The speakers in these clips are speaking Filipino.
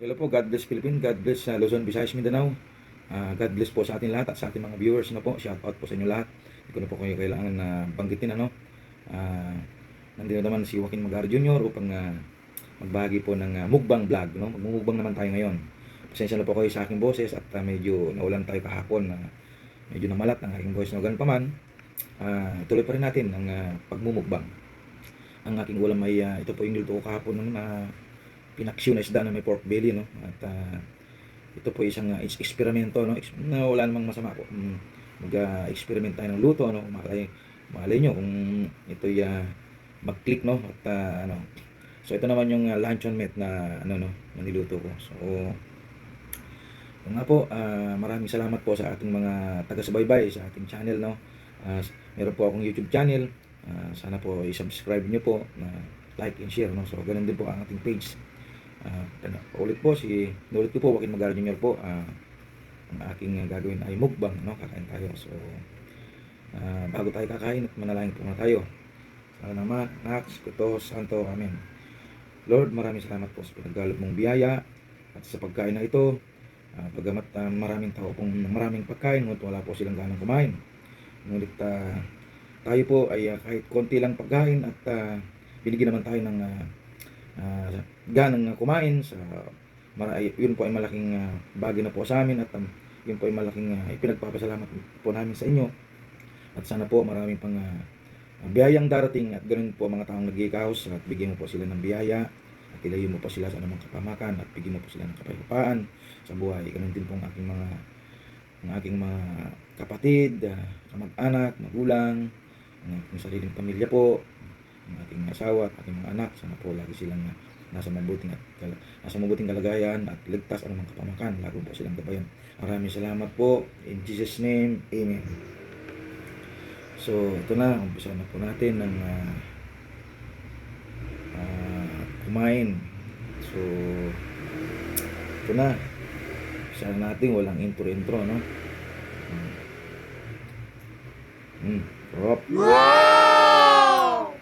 Hello po, God bless Philippines, God bless Luzon, Visayas, Mindanao. God bless po sa ating lahat at sa ating mga viewers na po. Shout out po sa inyo lahat. Hindi ko na po kayo kailangan na banggitin ano. Ah, Nandito naman si Joaquin Magar Jr. upang magbahagi po ng mukbang vlog, no? Magmumukbang naman tayo ngayon. Pasensya na po kayo sa aking boses at medyo naulan tayo kahapon na medyo namalat ang aking voice na ganun pa man. Tuloy pa rin natin ang pagmumukbang. Ang aking ulam ay ito po yung niluto ko kahapon na pinaksiw na isda na may pork belly, no? At ito po isang eksperimento, no? Na wala namang masama po. Mag-experiment tayo ng luto, no? Malay nyo kung ito'y mag-click, no? At ano. So ito naman yung luncheon meat na ano, no, na niluto ko. So yun nga po, maraming salamat po sa ating mga taga-subaybay sa ating channel, no? Meron po akong YouTube channel. Sana po i-subscribe nyo po, like and share, no? So ganun din po ang ating page. Ulit ko po, Joaquin Magar Jr. po. Ang aking gagawin ay mukbang, no? Kakain tayo. So bago tayo kakain, manalangin po na tayo. Sa nama, Nax, Kuto, Santo, Amen. Lord, maraming salamat po sa pinaggalot mong biyaya at sa pagkain na ito. Pagamat maraming tao pong maraming pagkain, ngunit wala po silang ganang kumain. Ngunit tayo po ay kahit konti lang pagkain at binigyan naman tayo ng ganang kumain sa yun po ay malaking bagay na po sa amin at yun po ay malaking ipinagpapasalamat po namin sa inyo at sana po maraming pang biyayang darating at ganoon po mga taong nag-iikaos at bigyan mo po sila ng biyaya at ilayo mo po sila sa anumang kapamakan at bigyan mo po sila ng kapayapaan sa buhay. Ganoon din po ang aking mga kapatid, kamag-anak, magulang, ang aking sariling pamilya po, ang ating asawa at ating mga anak. Sana po lagi silang nasa mabuting kalagayan at ligtas anumang kapamakan. Lalo po silang gabayan. Maraming salamat po. In Jesus' name, Amen. So, ito na. Umpisa na po natin ng kumain. So, ito na. Umpisa na natin. Walang intro-intro, no? Sarap. Wow!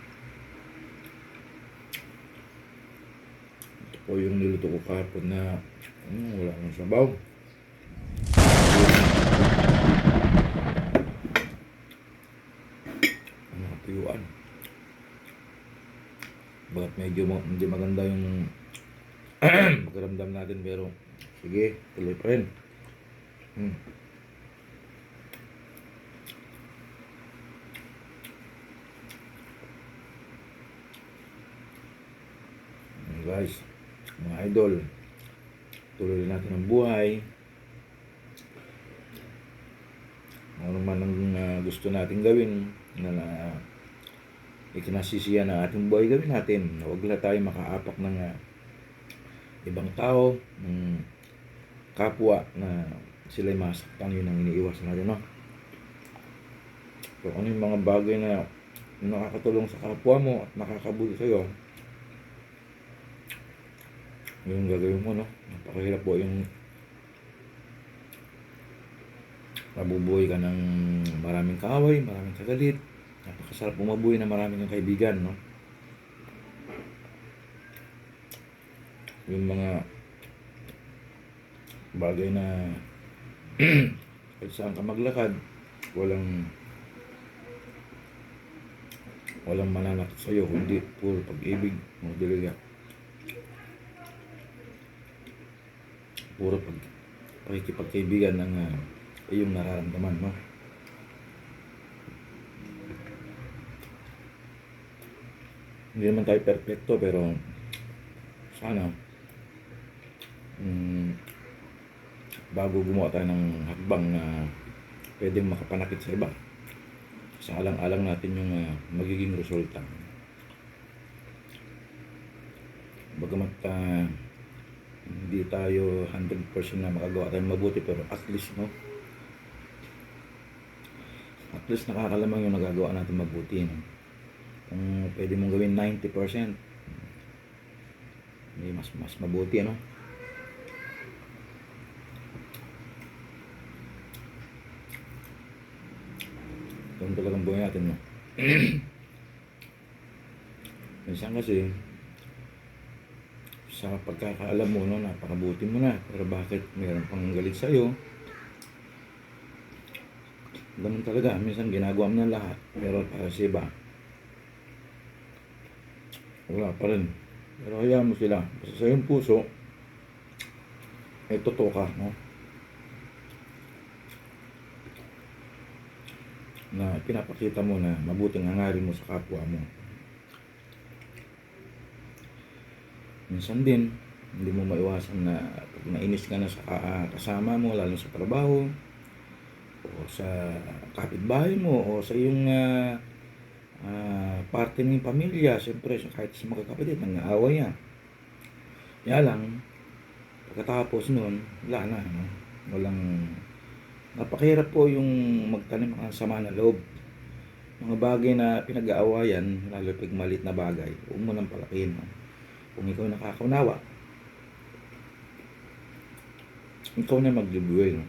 Ito po yung niluto ko kahapon na wala nang sabaw. Nakatuyuan. Bakit medyo hindi maganda yung pagkaramdam natin, pero sige, tuloy pa rin. Guys, mga idol, tuloy natin ang buhay. Ano man ang gusto natin gawin na ikinasisiya ng ating buhay, gawin natin. Huwag lang tayo makaapak ng ibang tao, ng kapwa na sila'y masaktan. Yun ang iniiwas natin, no? So, ano yung mga bagay na nakakatulong sa kapwa mo at nakakabuti sa'yo, yung gagawin mo, no? Napakahirap po yung mabubuhay ka ng maraming kaaway, maraming kagalit. Napakasarap bumabuhay na maraming kang kaibigan, no? Yung mga bagay na kahit saan ka maglakad, walang mananakit sa'yo, kundi puro pag-ibig, magdiliga. Puro pakikipagkaibigan ng iyong nararamdaman, no? Hindi naman tayo perfecto, pero sana bago gumawa tayo ng hakbang na pwedeng makapanakit sa iba, sa alang-alang natin yung magiging resulta. Bagamat hindi tayo 100% na makagawa tayong mabuti, pero at least, no? At least nakakalamang yung nagagawa natin mabuti, no? Kung pwede mong gawin 90%, hindi mas mabuti, ano? Ganun talagang buhay natin, no? Minsan kasi sa pagkakaalam mo, no, napakabuti mo na. Pero bakit mayroon pang galit sa'yo? Ganun talaga. Minsan ginagawa mo na lahat. Pero para sa iba, wala pa rin. Pero hayaan mo sila. Kasi sa iyong puso, ay totoo ka, no? Na pinapakita mo na mabuting hangarin mo sa kapwa mo. Minsan din, hindi mo maiwasan na pag nainis ka na sa kasama mo, lalo sa trabaho, o sa kapitbahay mo, o sa iyong parte ng pamilya, siyempre kahit sa mga kapatid, nang-aaway yan. Kaya lang, pagkatapos nun, wala na, no? Napakahirap po yung magtanim ng sama na loob. Mga bagay na pinag-aawayan, lalo pag malit na bagay, huwag mo nang palakihin, no? Kung ikaw nakakaunawa, ikaw na mag-libuhay, no?